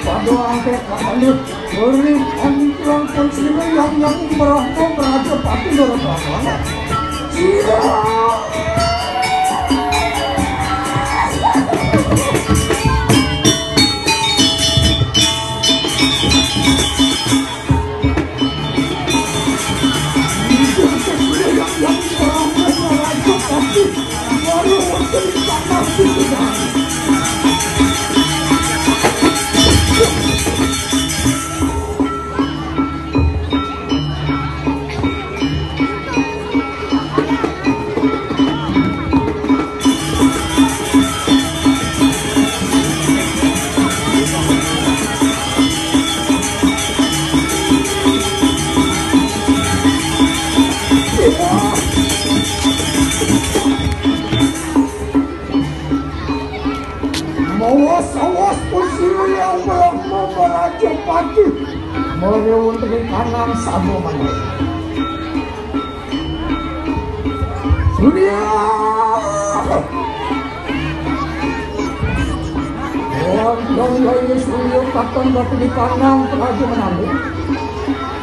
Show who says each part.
Speaker 1: Pada angkat kalut beri antrang pensile yang berahto beraja pati dorong kawana. Awas pusih yang belum meraja pati merewuntri kanan sama mana Surya orang lain Surya kapan batu di kanan peraja menanggung